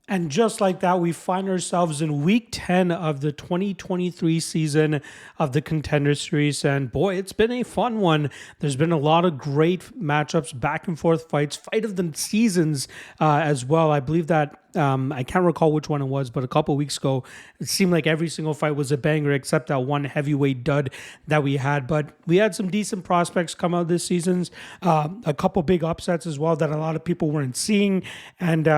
And just like that, we find ourselves in week 10 of the 2023 season of the Contender Series. And boy, it's been a fun one. There's been a lot of great matchups, back and forth fights, fight of the seasons as well. I believe that I can't recall which one it was, but a couple weeks ago, it seemed like every single fight was a banger except that one heavyweight dud that we had. But we had some decent prospects come out this season, a couple big upsets as well that a lot of people weren't seeing. And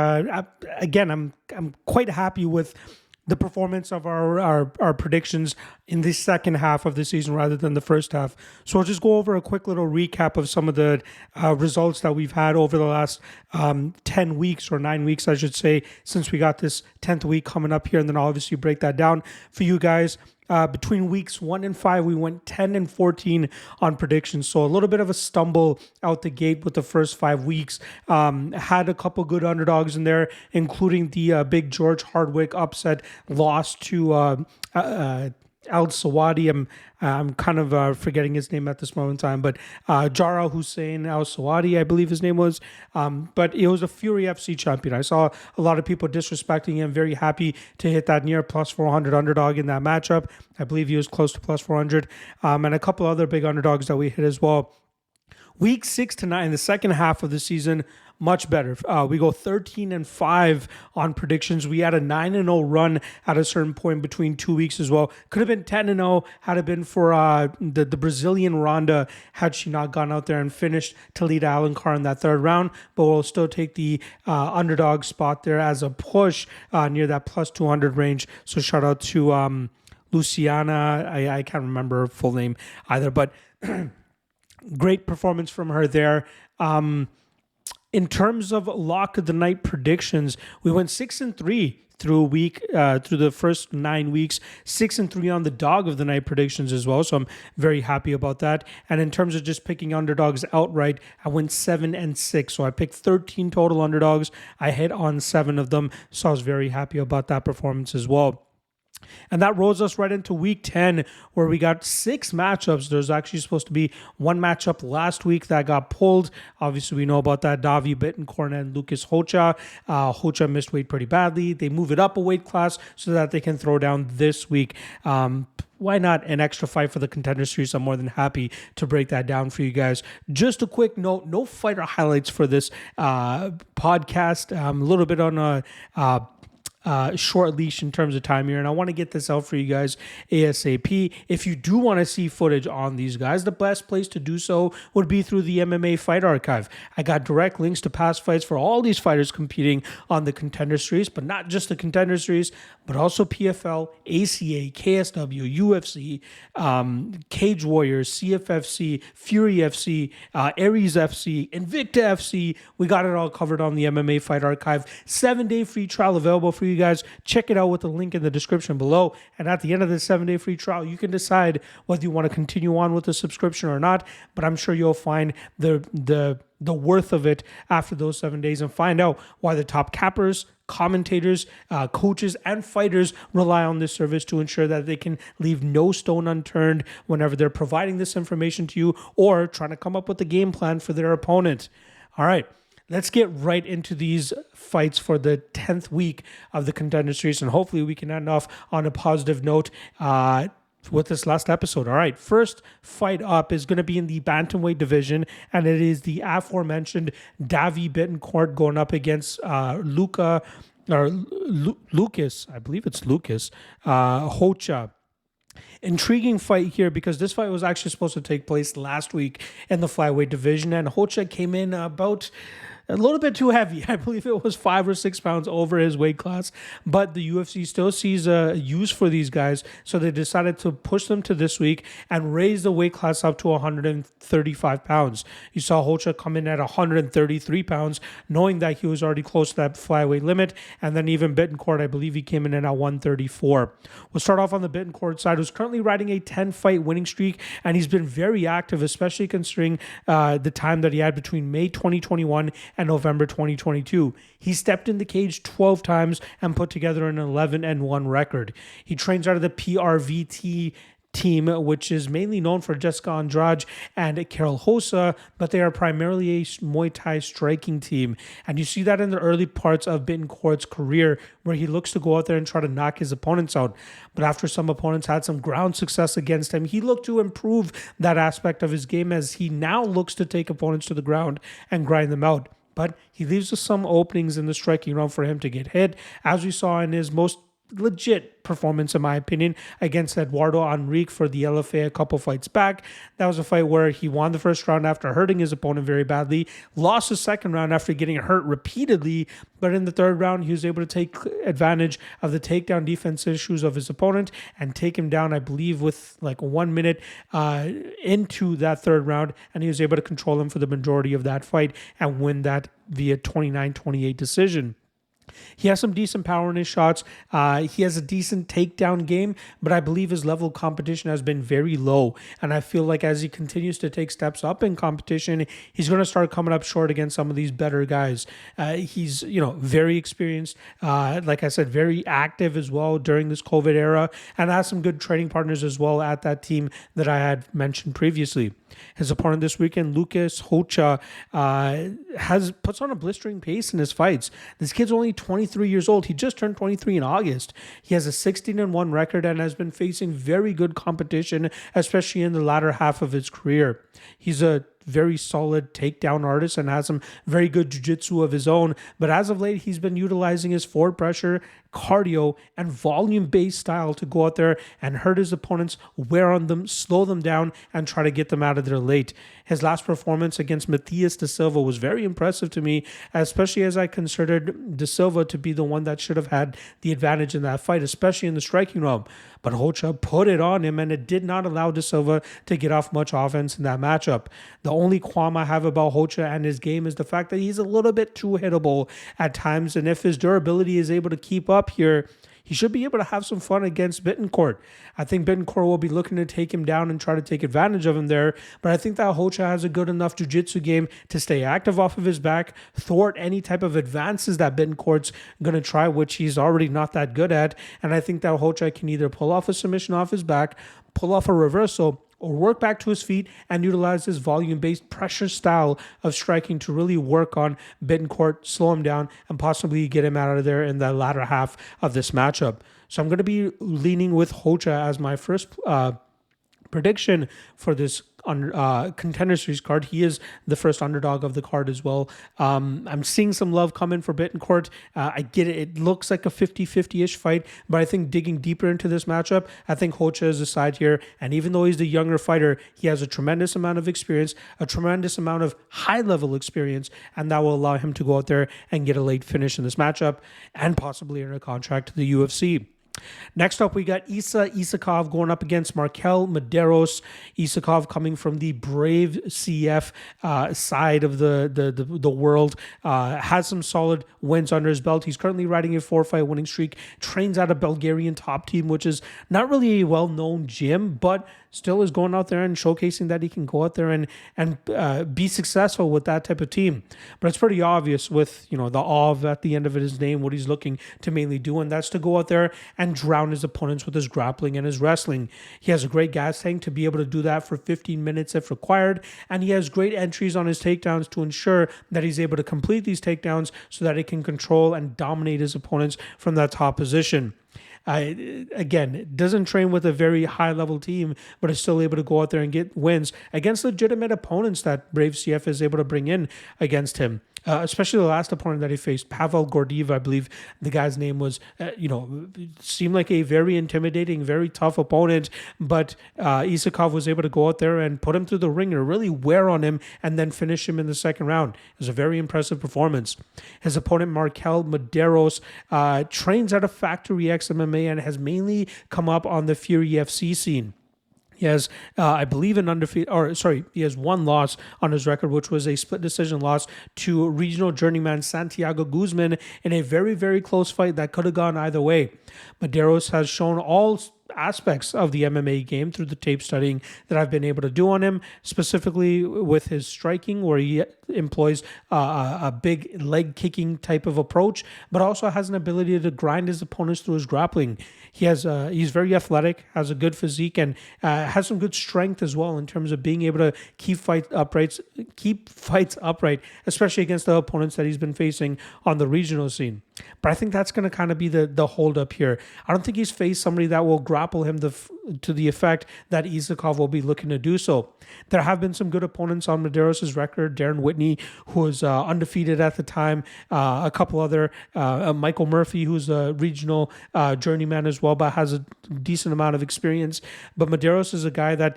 again, I'm quite happy with the performance of our predictions in the second half of the season rather than the first half. So I'll just go over a quick little recap of some of the results that we've had over the last 10 weeks or 9 weeks, I should say, since we got this 10th week coming up here. And then I'll obviously break that down for you guys. Between weeks 1 and 5, we went 10 and 14 on predictions. So a little bit of a stumble out the gate with the first 5 weeks. Had a couple good underdogs in there, including the big George Hardwick upset loss to Al Sawadi. I'm kind of forgetting his name at this moment in time, but Jara Hussein Al Sawadi, I believe his name was. But it was a Fury FC champion. I saw a lot of people disrespecting him. Very happy to hit that near plus 400 underdog in that matchup. I believe he was close to plus 400. And a couple other big underdogs that we hit as well. Week 6 to 9, the second half of the season, much better. We go 13 and 5 on predictions. We had a 9 and 0 run at a certain point between 2 weeks as well. Could have been 10 and 0 had it been for the Brazilian Ronda had she not gone out there and finished Talita Alencar in that third round. But we'll still take the underdog spot there as a push near that plus 200 range. So shout out to Luciana. I can't remember her full name either, but great performance from her there. In terms of lock of the night predictions, we went 6 and 3 through the first 9 weeks, 6 and 3 on the dog of the night predictions as well. So I'm very happy about that. And in terms of just picking underdogs outright, I went 7 and 6. So I picked 13 total underdogs. I hit on 7 of them. So I was very happy about that performance as well. And that rolls us right into week 10, where we got 6 matchups. There's actually supposed to be one matchup last week that got pulled. Obviously, we know about that. Davi Bittencourt and Lucas Rocha. Rocha missed weight pretty badly. They move it up a weight class so that they can throw down this week. Why not an extra fight for the Contender Series? I'm more than happy to break that down for you guys. Just a quick note, no fighter highlights for this podcast. A little bit on a short leash in terms of time here, and I want to get this out for you guys ASAP. If you do want to see footage on these guys, the best place to do so would be through the MMA Fight Archive. I got direct links to past fights for all these fighters competing on the Contender Series, but not just the Contender Series, but also PFL, ACA, KSW, UFC, Cage Warriors, CFFC, Fury FC, Aries FC, Invicta FC. We got it all covered on the MMA Fight Archive. 7-day free trial available for you guys. Check it out with the link in the description below. And at the end of the 7-day free trial, you can decide whether you want to continue on with the subscription or not. But I'm sure you'll find the worth of it after those 7 days and find out why the top cappers, commentators, coaches, and fighters rely on this service to ensure that they can leave no stone unturned whenever they're providing this information to you or trying to come up with a game plan for their opponent. All right. Let's get right into these fights for the 10th week of the Contender Series, and hopefully we can end off on a positive note with this last episode. All right, first fight up is going to be in the bantamweight division, and it is the aforementioned Davi Bittencourt going up against Lucas, I believe it's Lucas, Rocha. Intriguing fight here because this fight was actually supposed to take place last week in the flyweight division, and Rocha came in about a little bit too heavy. I believe it was 5 or 6 pounds over his weight class, but the UFC still sees a use for these guys, so they decided to push them to this week and raise the weight class up to 135 pounds. You saw Rocha come in at 133 pounds, knowing that he was already close to that flyweight limit, and then even Bittencourt, I believe he came in at 134. We'll start off on the Bittencourt side, who's currently riding a 10-fight winning streak, and he's been very active, especially considering the time that he had between May 2021 and November 2022. He stepped in the cage 12 times and put together an 11-1 record. He trains out of the PRVT team, which is mainly known for Jessica Andrade and Carol Hosa, but they are primarily a Muay Thai striking team. And you see that in the early parts of Bittencourt's career, where he looks to go out there and try to knock his opponents out. But after some opponents had some ground success against him, he looked to improve that aspect of his game as he now looks to take opponents to the ground and grind them out. But he leaves us some openings in the striking round for him to get hit, as we saw in his most legit performance, in my opinion, against Eduardo Enrique for the LFA a couple fights back. That was a fight where he won the first round after hurting his opponent very badly, lost the second round after getting hurt repeatedly, but in the third round, he was able to take advantage of the takedown defense issues of his opponent and take him down, I believe, with like 1 minute into that third round, and he was able to control him for the majority of that fight and win that via 29-28 decision. He has some decent power in his shots. He has a decent takedown game, but I believe his level of competition has been very low. And I feel like as he continues to take steps up in competition, he's going to start coming up short against some of these better guys. He's, very experienced. Like I said, very active as well during this COVID era, and has some good training partners as well at that team that I had mentioned previously. His opponent this weekend, Lucas Rocha, puts on a blistering pace in his fights. This kid's only 23 years old. He just turned 23 in August. He has a 16-1 record and has been facing very good competition, especially in the latter half of his career. He's a very solid takedown artist and has some very good jiu-jitsu of his own, but as of late he's been utilizing his forward pressure, cardio, and volume-based style to go out there and hurt his opponents, wear on them, slow them down, and try to get them out of there late. His last performance against Matthias Da Silva was very impressive to me, especially as I considered Da Silva to be the one that should have had the advantage in that fight, especially in the striking realm. But Rocha put it on him, and it did not allow Da Silva to get off much offense in that matchup. The only qualm I have about Rocha and his game is the fact that he's a little bit too hittable at times, and if his durability is able to keep up here, he should be able to have some fun against Bittencourt. I think Bittencourt will be looking to take him down and try to take advantage of him there, but I think that Rocha has a good enough jiu-jitsu game to stay active off of his back, thwart any type of advances that Bittencourt's going to try, which he's already not that good at, and I think that Rocha can either pull off a submission off his back, pull off a reversal, or work back to his feet and utilize his volume-based pressure style of striking to really work on Bittencourt, slow him down, and possibly get him out of there in the latter half of this matchup. So I'm going to be leaning with Rocha as my first prediction for this Contender Series card. He is the first underdog of the card as well. I'm seeing some love come in for Bittencourt. I get it. It looks like a 50-50-ish fight, but I think digging deeper into this matchup, I think Rocha is the side here. And even though he's the younger fighter, he has a tremendous amount of experience, a tremendous amount of high-level experience, and that will allow him to go out there and get a late finish in this matchup and possibly earn a contract to the UFC. Next up, we got Isakov going up against Markel Mederos. Isakov coming from the Brave CF side of the world. Has some solid wins under his belt. He's currently riding a 4-fight winning streak. Trains at a Bulgarian top team, which is not really a well-known gym, but still is going out there and showcasing that he can go out there and be successful with that type of team. But it's pretty obvious with, the Ov at the end of his name, what he's looking to mainly do, and that's to go out there and drown his opponents with his grappling and his wrestling. He has a great gas tank to be able to do that for 15 minutes if required, and he has great entries on his takedowns to ensure that he's able to complete these takedowns so that he can control and dominate his opponents from that top position. Again, doesn't train with a very high-level team, but is still able to go out there and get wins against legitimate opponents that Brave CF is able to bring in against him. Especially the last opponent that he faced, Pavel Gordeev, I believe the guy's name was, seemed like a very intimidating, very tough opponent, but Isakov was able to go out there and put him through the ringer, really wear on him, and then finish him in the second round. It was a very impressive performance. His opponent, Markel Mederos, trains out of Factory X MMA and has mainly come up on the Fury FC scene. He has, I believe, he has one loss on his record, which was a split decision loss to regional journeyman Santiago Guzman in a very, very close fight that could have gone either way. Mederos has shown all aspects of the MMA game through the tape studying that I've been able to do on him, specifically with his striking, where he employs a big leg kicking type of approach, but also has an ability to grind his opponents through his grappling. He's very athletic, has a good physique, and has some good strength as well in terms of being able to keep fights upright, especially against the opponents that he's been facing on the regional scene. But I think that's going to kind of be the hold up here. I don't think he's faced somebody that will grapple him to the effect that Isakov will be looking to do so. There have been some good opponents on Mederos' record. Darren Whitney, who was undefeated at the time. A couple other, Michael Murphy, who's a regional journeyman as well, but has a decent amount of experience. But Mederos is a guy that,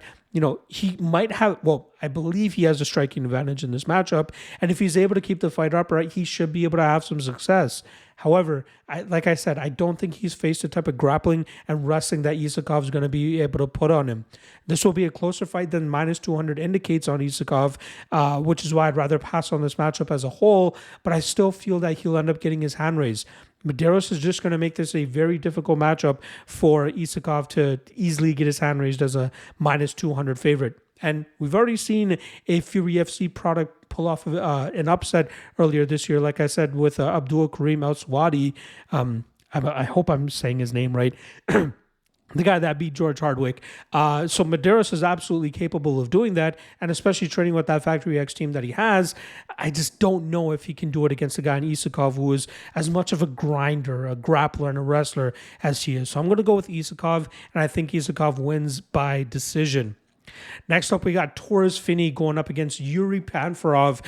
he might have, I believe he has a striking advantage in this matchup. And if he's able to keep the fight upright, he should be able to have some success. However, like I said, I don't think he's faced the type of grappling and wrestling that Isakov is going to be able to put on him. This will be a closer fight than minus 200 indicates on Isakov, which is why I'd rather pass on this matchup as a whole, but I still feel that he'll end up getting his hand raised. Mederos is just going to make this a very difficult matchup for Isakov to easily get his hand raised as a minus 200 favorite. And we've already seen a Fury FC product pull off an upset earlier this year, like I said, with Abdul Karim Al Swadi. I hope I'm saying his name right. The guy that beat George Hardwick. So Mederos is absolutely capable of doing that, and especially training with that Factory X team that he has. I just don't know if he can do it against a guy in Isakov who is as much of a grinder, a grappler, and a wrestler as he is. So I'm going to go with Isakov, and I think Isakov wins by decision. Next up, we got Taurus Finney going up against Yuri Panferov.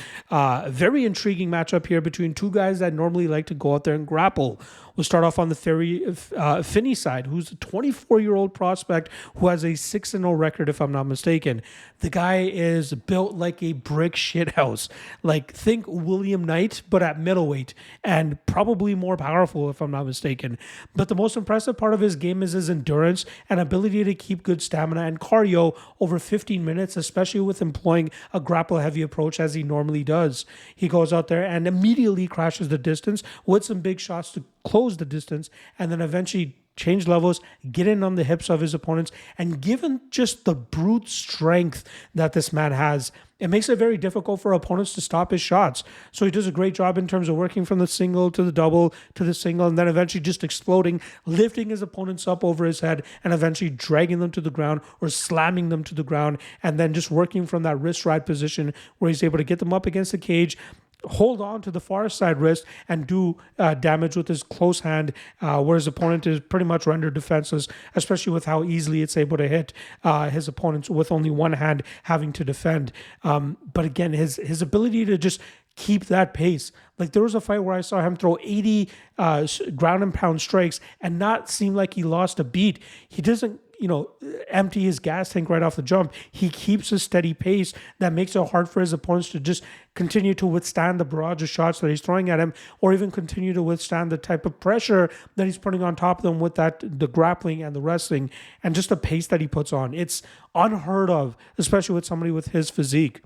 Very intriguing matchup here between two guys that normally like to go out there and grapple. We'll start off on the Finney side, who's a 24-year-old prospect who has a 6-0 record, if I'm not mistaken. The guy is built like a brick shithouse. Like, think William Knight, but at middleweight, and probably more powerful, if I'm not mistaken. But the most impressive part of his game is his endurance and ability to keep good stamina and cardio over 15 minutes, especially with employing a grapple-heavy approach as he normally does. He goes out there and immediately crashes the distance with some big shots to close the distance, and then eventually change levels, get in on the hips of his opponents, and given just the brute strength that this man has, it makes it very difficult for opponents to stop his shots. So he does a great job in terms of working from the single to the double to the single, and then eventually just exploding, lifting his opponents up over his head, and eventually dragging them to the ground or slamming them to the ground, and then just working from that wrist ride position where he's able to get them up against the cage, hold on to the far side wrist, and do damage with his close hand, where his opponent is pretty much rendered defenseless, especially with how easily it's able to hit his opponents with only one hand having to defend. But again, his ability to just keep that pace. Like, there was a fight where I saw him throw 80 ground and pound strikes and not seem like he lost a beat. He doesn't empty his gas tank right off the jump. He keeps a steady pace that makes it hard for his opponents to just continue to withstand the barrage of shots that he's throwing at him, or even continue to withstand the type of pressure that he's putting on top of them with the grappling and the wrestling and just the pace that he puts on. It's unheard of, especially with somebody with his physique.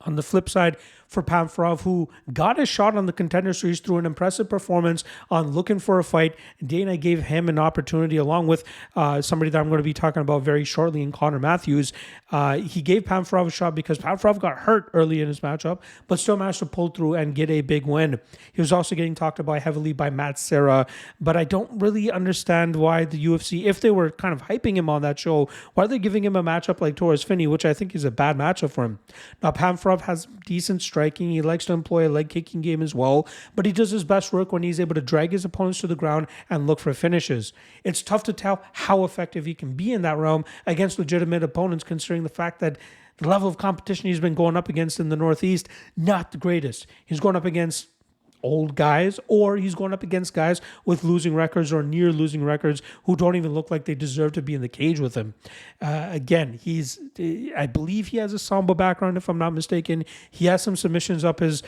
On the flip side, for Panferov, who got a shot on the Contender Series through an impressive performance on Looking for a Fight, Dana gave him an opportunity, along with somebody that I'm going to be talking about very shortly in Connor Matthews. He gave Panferov a shot because Panferov got hurt early in his matchup, but still managed to pull through and get a big win. He was also getting talked about heavily by Matt Serra, but I don't really understand why the UFC, if they were kind of hyping him on that show, why are they giving him a matchup like Taurus Finney, which I think is a bad matchup for him. Now, Panferov has decent striking. He likes to employ a leg kicking game as well, but he does his best work when he's able to drag his opponents to the ground and look for finishes. It's tough to tell how effective he can be in that realm against legitimate opponents, considering the fact that the level of competition he's been going up against in the Northeast, not the greatest. He's going up against old guys, or he's going up against guys with losing records or near losing records who don't even look like they deserve to be in the cage with him. Again, I believe he has a Sambo background, if I'm not mistaken. He has some submissions up his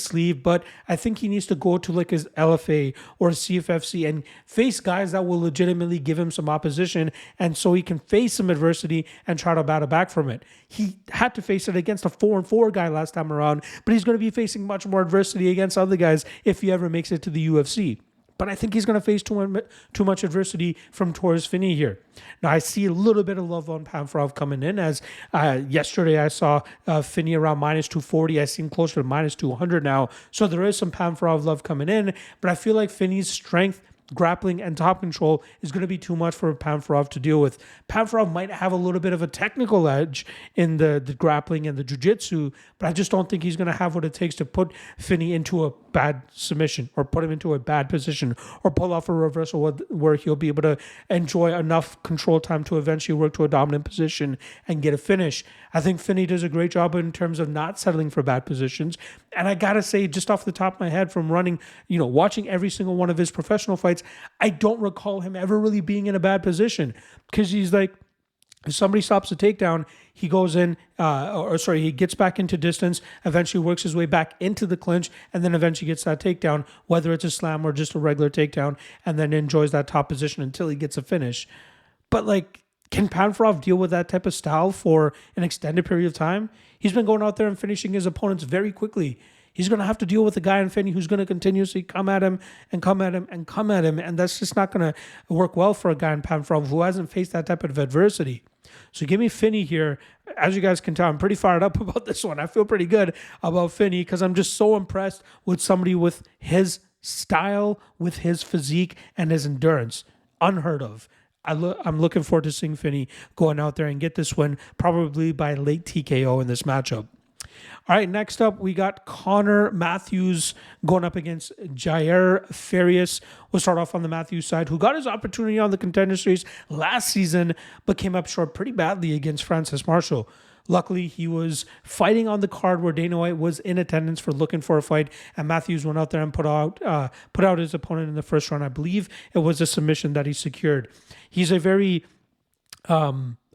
sleeve, but I think he needs to go to like his LFA or CFFC and face guys that will legitimately give him some opposition, and so he can face some adversity and try to battle back from it. He had to face it against a 4-4 guy last time around, but he's going to be facing much more adversity against other guys if he ever makes it to the UFC. But I think he's going to face too much adversity from Torres Finney here. Now, I see a little bit of love on Panferov coming in, as yesterday I saw Finney around minus 240. I see him closer to minus 200 now. So there is some Panferov love coming in, but I feel like Finney's strength, grappling, and top control is going to be too much for Panferov to deal with. Panferov might have a little bit of a technical edge in the grappling and the jiu-jitsu, but I just don't think he's going to have what it takes to put Finney into a bad submission or put him into a bad position or pull off a reversal where he'll be able to enjoy enough control time to eventually work to a dominant position and get a finish. I think Finney does a great job in terms of not settling for bad positions. And I got to say, just off the top of my head from watching every single one of his professional fights, I don't recall him ever really being in a bad position, because he's like, if somebody stops a takedown, he goes in, he gets back into distance, eventually works his way back into the clinch, and then eventually gets that takedown, whether it's a slam or just a regular takedown, and then enjoys that top position until he gets a finish. But can Panferov deal with that type of style for an extended period of time? He's been going out there and finishing his opponents very quickly. He's going to have to deal with a guy in Finney who's going to continuously come at him and come at him and come at him, and that's just not going to work well for a guy in Panferov who hasn't faced that type of adversity. So give me Finney here. As you guys can tell, I'm pretty fired up about this one. I feel pretty good about Finney because I'm just so impressed with somebody with his style, with his physique, and his endurance. Unheard of. I'm looking forward to seeing Finney going out there and get this win, probably by late TKO in this matchup. All right, next up, we got Connor Matthews going up against Jair Farias. We'll start off on the Matthews side, who got his opportunity on the Contender Series last season, but came up short pretty badly against Francis Marshall. Luckily, he was fighting on the card where Dana White was in attendance for looking for a fight, and Matthews went out there and put out his opponent in the first round. I believe it was a submission that he secured. He's a very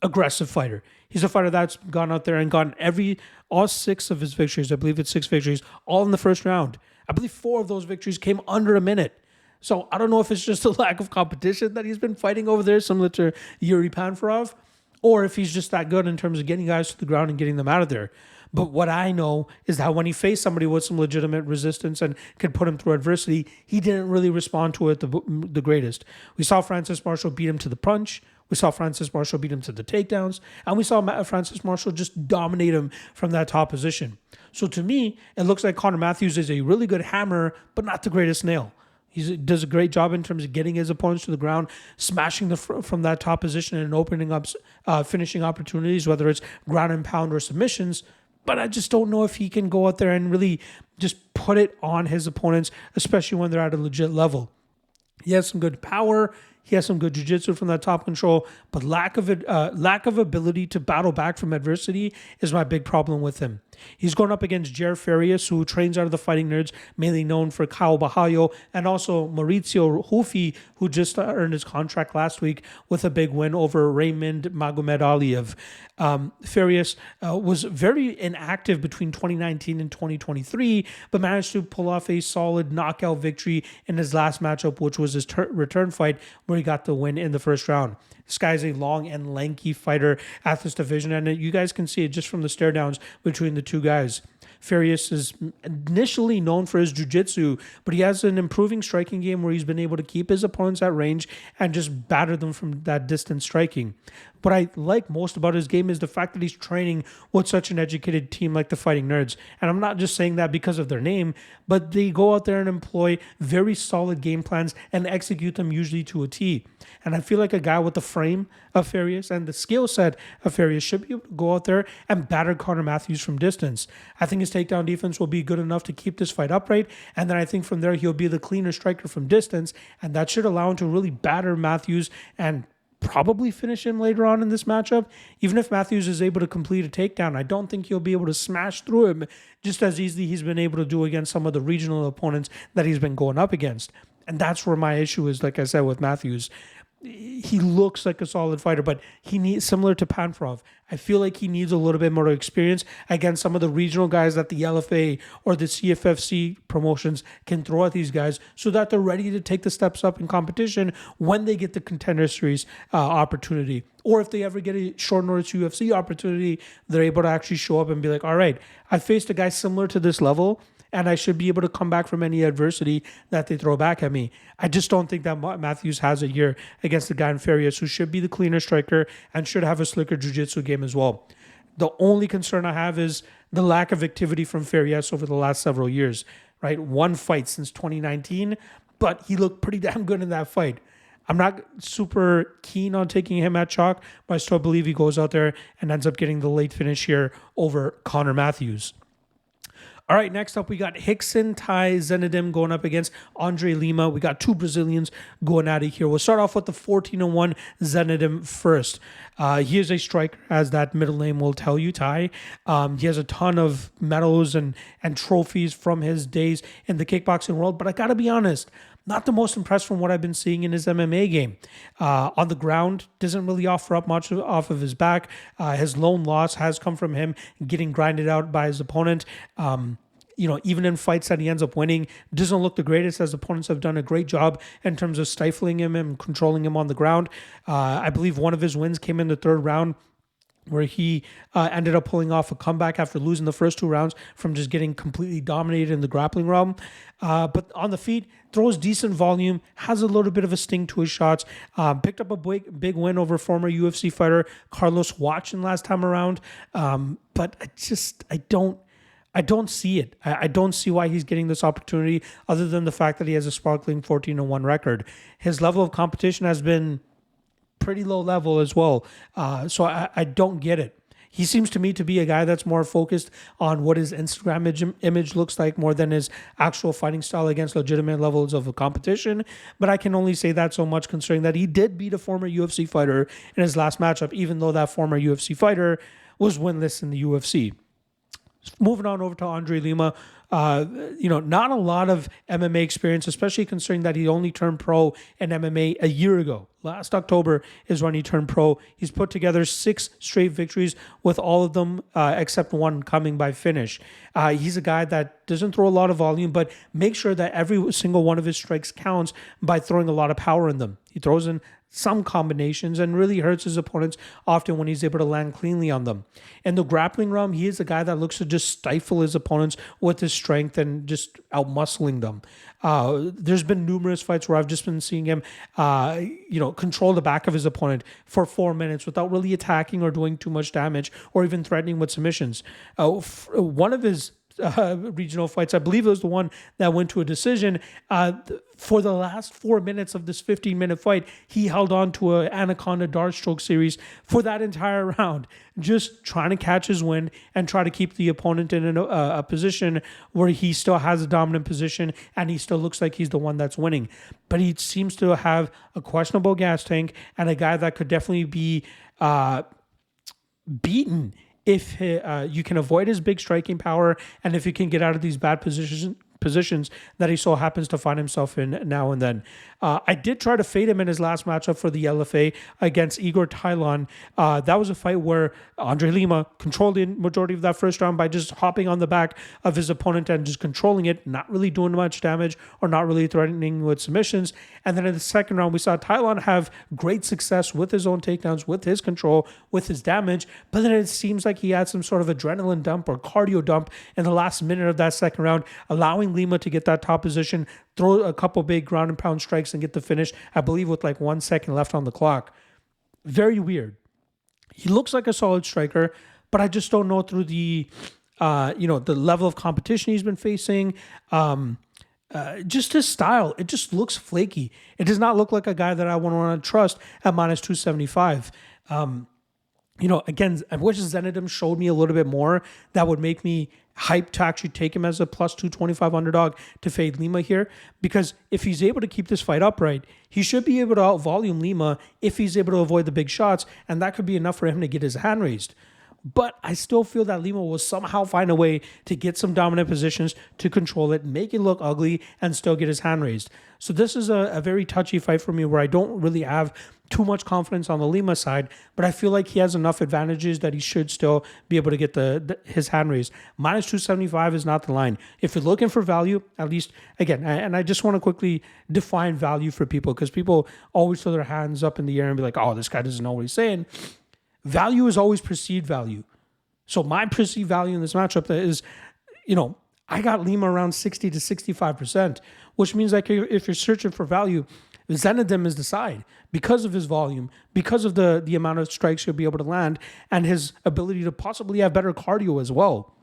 aggressive fighter. He's a fighter that's gone out there and gotten all 6 of his victories. I believe it's 6 victories, all in the first round. I believe 4 of those victories came under a minute. So I don't know if it's just a lack of competition that he's been fighting over there, similar to Yuri Panferov, or if he's just that good in terms of getting guys to the ground and getting them out of there. But what I know is that when he faced somebody with some legitimate resistance and could put him through adversity, he didn't really respond to it the greatest. We saw Francis Marshall beat him to the punch. We saw Francis Marshall beat him to the takedowns. And we saw Francis Marshall just dominate him from that top position. So to me, it looks like Connor Matthews is a really good hammer, but not the greatest nail. He does a great job in terms of getting his opponents to the ground, smashing from that top position and opening up finishing opportunities, whether it's ground and pound or submissions. But I just don't know if he can go out there and really just put it on his opponents, especially when they're at a legit level. He has some good power. He has some good jiu-jitsu from that top control, but lack of ability to battle back from adversity is my big problem with him. He's going up against Jair Farias, who trains out of the Fighting Nerds, mainly known for Kyle Bahayo, and also Maurizio Hufi, who just earned his contract last week with a big win over Raymond Magomedaliev. Farias was very inactive between 2019 and 2023, but managed to pull off a solid knockout victory in his last matchup, which was his return fight, where he got the win in the first round. This guy's a long and lanky fighter at this division, and you guys can see it just from the stare downs between the two guys. Farias is initially known for his jiu-jitsu, but he has an improving striking game where he's been able to keep his opponents at range and just batter them from that distance striking. What I like most about his game is the fact that he's training with such an educated team like the Fighting Nerds. And I'm not just saying that because of their name, but they go out there and employ very solid game plans and execute them usually to a T. And I feel like a guy with the frame of Farias and the skill set of Farias should be able to go out there and batter Connor Matthews from distance. I think his takedown defense will be good enough to keep this fight upright, and then I think from there he'll be the cleaner striker from distance, and that should allow him to really batter Matthews and probably finish him later on in this matchup. Even if Matthews is able to complete a takedown, I don't think he'll be able to smash through him just as easily he's been able to do against some of the regional opponents that he's been going up against. And that's where my issue is, like I said, with Matthews. He looks like a solid fighter, but he needs, similar to Panferov, I feel like he needs a little bit more experience against some of the regional guys that the LFA or the CFFC promotions can throw at these guys so that they're ready to take the steps up in competition when they get the Contender Series opportunity. Or if they ever get a short notice UFC opportunity, they're able to actually show up and be like, all right, I faced a guy similar to this level, and I should be able to come back from any adversity that they throw back at me. I just don't think that Matthews has it here against the guy in Farias, who should be the cleaner striker and should have a slicker jiu-jitsu game as well. The only concern I have is the lack of activity from Farias over the last several years, right? One fight since 2019, but he looked pretty damn good in that fight. I'm not super keen on taking him at chalk, but I still believe he goes out there and ends up getting the late finish here over Connor Matthews. All right, next up, we got Rickson Tai Zenidim going up against Andre Lima. We got two Brazilians going at it here. We'll start off with the 14-1 Zenidim first. He is a striker, as that middle name will tell you, Tai. He has a ton of medals and trophies from his days in the kickboxing world, but I got to be honest, not the most impressed from what I've been seeing in his MMA game. On the ground, doesn't really offer up much off of his back. His lone loss has come from him getting grinded out by his opponent. Even in fights that he ends up winning, doesn't look the greatest, as opponents have done a great job in terms of stifling him and controlling him on the ground. I believe one of his wins came in the third round, where he ended up pulling off a comeback after losing the first two rounds from just getting completely dominated in the grappling realm. But on the feet, throws decent volume, has a little bit of a sting to his shots, picked up a big win over former UFC fighter Carlos Watson last time around. But I don't see it. I don't see why he's getting this opportunity, other than the fact that he has a sparkling 14-1 record. His level of competition has been pretty low level as well. So I don't get it. He seems to me to be a guy that's more focused on what his Instagram image looks like more than his actual fighting style against legitimate levels of a competition. But I can only say that so much, considering that he did beat a former UFC fighter in his last matchup, even though that former UFC fighter was winless in the UFC. Moving on over to Andre Lima, not a lot of MMA experience, especially considering that he only turned pro in MMA a year ago. Last October is when he turned pro. He's put together 6 straight victories, with all of them except one coming by finish. He's a guy that doesn't throw a lot of volume, but makes sure that every single one of his strikes counts by throwing a lot of power in them. He throws in some combinations and really hurts his opponents often when he's able to land cleanly on them. In the grappling realm, he is a guy that looks to just stifle his opponents with his strength and just out-muscling them. There's been numerous fights where I've just been seeing him, control the back of his opponent for 4 minutes without really attacking or doing too much damage or even threatening with submissions. One of his regional fights, I believe it was the one that went to a decision. For the last 4 minutes of this 15-minute fight, he held on to an Anaconda dart stroke series for that entire round, just trying to catch his wind and try to keep the opponent in a position where he still has a dominant position and he still looks like he's the one that's winning. But he seems to have a questionable gas tank and a guy that could definitely be beaten if you can avoid his big striking power, and if he can get out of these bad positions that he so happens to find himself in now and then. I did try to fade him in his last matchup for the LFA against Igor Tylon. That was a fight where Andre Lima controlled the majority of that first round by just hopping on the back of his opponent and just controlling it, not really doing much damage or not really threatening with submissions. And then in the second round, we saw Tylon have great success with his own takedowns, with his control, with his damage. But then it seems like he had some sort of adrenaline dump or cardio dump in the last minute of that second round, allowing Lima to get that top position, throw a couple big ground and pound strikes and get the finish, I believe with like 1 second left on the clock. Very weird. He looks like a solid striker, but I just don't know through the level of competition he's been facing. Just his style, it just looks flaky. It does not look like a guy that I want to trust at minus 275. Again, I wish Zenidim showed me a little bit more that would make me hyped to actually take him as a plus 225 underdog to fade Lima here. Because if he's able to keep this fight upright, he should be able to out-volume Lima if he's able to avoid the big shots, and that could be enough for him to get his hand raised. But I still feel that Lima will somehow find a way to get some dominant positions, to control it, make it look ugly, and still get his hand raised. So this is a very touchy fight for me where I don't really have too much confidence on the Lima side, but I feel like he has enough advantages that he should still be able to get his hand raised. Minus 275 is not the line. If you're looking for value, at least, again, and I just want to quickly define value for people, because people always throw their hands up in the air and be like, oh, this guy doesn't know what he's saying. Value is always perceived value. So my perceived value in this matchup is, I got Lima around 60 to 65%, which means like if you're searching for value, Zenidim is the side because of his volume, because of the amount of strikes he'll be able to land, and his ability to possibly have better cardio as well.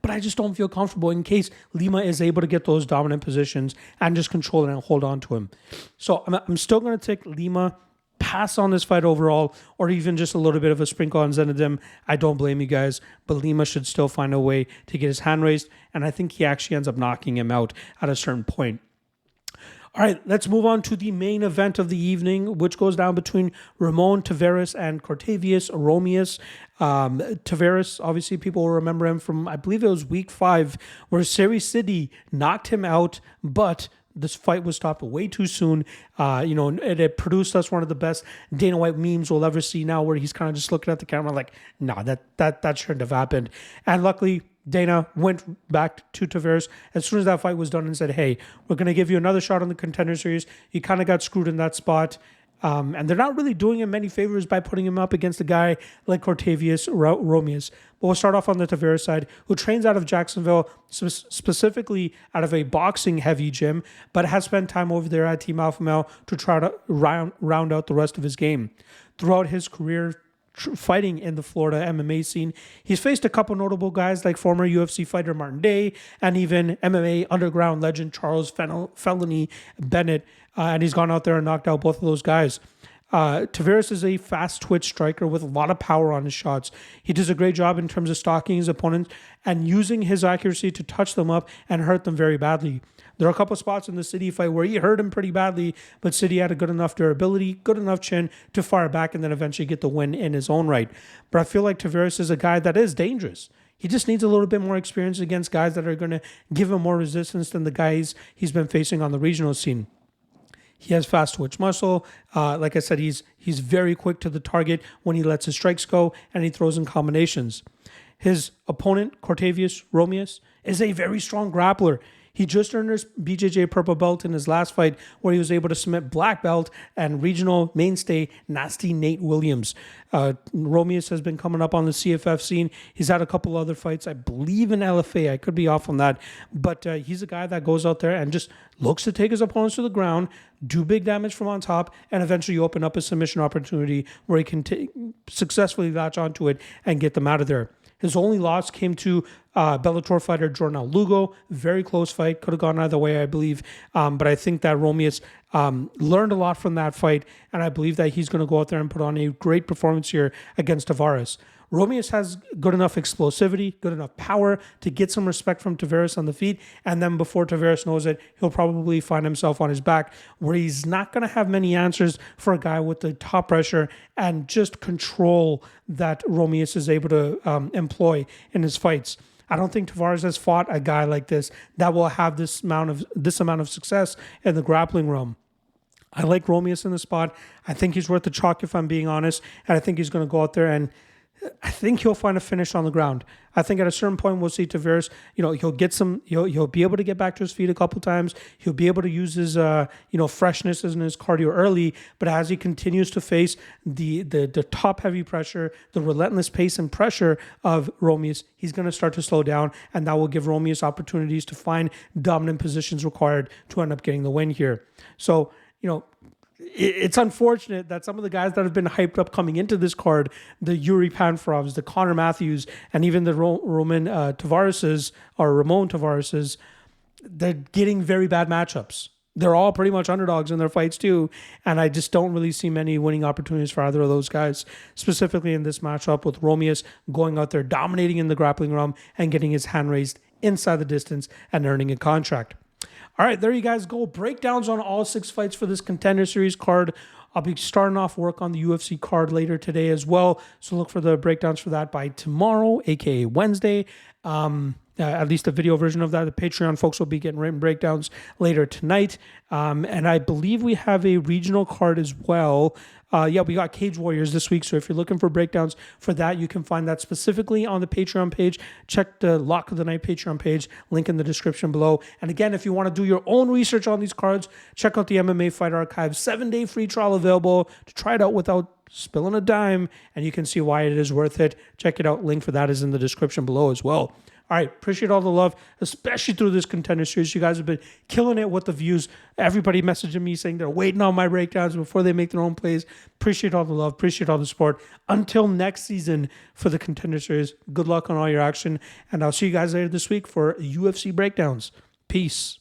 But I just don't feel comfortable in case Lima is able to get those dominant positions and just control it and hold on to him. So I'm still going to take Lima, pass on this fight overall, or even just a little bit of a sprinkle on Zenidim. I don't blame you guys, but Lima should still find a way to get his hand raised, and I think he actually ends up knocking him out at a certain point. All right, let's move on to the main event of the evening, which goes down between Ramon Taveras and Cortavius Romious. Taveras, obviously, people will remember him from, I believe it was week 5, where Seri City knocked him out, but this fight was stopped way too soon. It produced us one of the best Dana White memes we'll ever see now, where he's kind of just looking at the camera like, nah, that shouldn't have happened. And luckily, Dana went back to Taveras as soon as that fight was done and said, hey, we're going to give you another shot on the Contender Series. You kind of got screwed in that spot. And they're not really doing him many favors by putting him up against a guy like Cortavius Romious. But we'll start off on the Taveras side, who trains out of Jacksonville, specifically out of a boxing-heavy gym, but has spent time over there at Team Alpha Male to try to round out the rest of his game. Throughout his career, fighting in the Florida MMA scene, he's faced a couple notable guys like former UFC fighter Martin Day and even MMA underground legend Charles Felony Bennett, and he's gone out there and knocked out both of those guys. Taveras is a fast twitch striker with a lot of power on his shots. He does a great job in terms of stalking his opponents and using his accuracy to touch them up and hurt them very badly. There are a couple spots in the City fight where he hurt him pretty badly, but City had a good enough durability, good enough chin to fire back and then eventually get the win in his own right. But I feel like Taveras is a guy that is dangerous. He just needs a little bit more experience against guys that are going to give him more resistance than the guys he's been facing on the regional scene. He has fast twitch muscle. Like I said, he's very quick to the target when he lets his strikes go and he throws in combinations. His opponent, Cortavius Romious, is a very strong grappler. He just earned his BJJ purple belt in his last fight, where he was able to submit black belt and regional mainstay Nasty Nate Williams. Romious has been coming up on the CFF scene. He's had a couple other fights, I believe in LFA. I could be off on that. But he's a guy that goes out there and just looks to take his opponents to the ground, do big damage from on top, and eventually open up a submission opportunity where he can successfully latch onto it and get them out of there. His only loss came to Bellator fighter Jornal Lugo. Very close fight. Could have gone either way, I believe. But I think that Romious learned a lot from that fight, and I believe that he's going to go out there and put on a great performance here against Taveras. Romious has good enough explosivity, good enough power to get some respect from Taveras on the feet, and then before Taveras knows it, he'll probably find himself on his back, where he's not going to have many answers for a guy with the top pressure and just control that Romious is able to employ in his fights. I don't think Taveras has fought a guy like this that will have this amount of success in the grappling realm. I like Romious in the spot. I think he's worth the chalk, if I'm being honest, and I think he's going to go out there and I think he'll find a finish on the ground. I think at a certain point we'll see Taveras, he'll get some, he'll be able to get back to his feet a couple times. He'll be able to use his, freshness and his cardio early. But as he continues to face the top heavy pressure, the relentless pace and pressure of Romious, he's going to start to slow down, and that will give Romious opportunities to find dominant positions required to end up getting the win here. So, it's unfortunate that some of the guys that have been hyped up coming into this card, the Yuri Panferovs, the Connor Matthews, and even the Ramon Tavarases, they're getting very bad matchups. They're all pretty much underdogs in their fights too, and I just don't really see many winning opportunities for either of those guys, specifically in this matchup with Romious going out there, dominating in the grappling realm and getting his hand raised inside the distance and earning a contract. All right, there you guys go. Breakdowns on all 6 fights for this Contender Series card. I'll be starting off work on the UFC card later today as well. So look for the breakdowns for that by tomorrow, aka Wednesday. At least a video version of that. The Patreon folks will be getting written breakdowns later tonight. And I believe we have a regional card as well. We got Cage Warriors this week. So if you're looking for breakdowns for that, you can find that specifically on the Patreon page. Check the Lock of the Night Patreon page, link in the description below. And again, if you want to do your own research on these cards, check out the MMA Fight Archive 7-day free trial available to try it out without spilling a dime. And you can see why it is worth it. Check it out. Link for that is in the description below as well. All right, appreciate all the love, especially through this Contender series. You guys have been killing it with the views. Everybody messaging me saying they're waiting on my breakdowns before they make their own plays. Appreciate all the love. Appreciate all the support. Until next season for the Contender series, good luck on all your action. And I'll see you guys later this week for UFC breakdowns. Peace.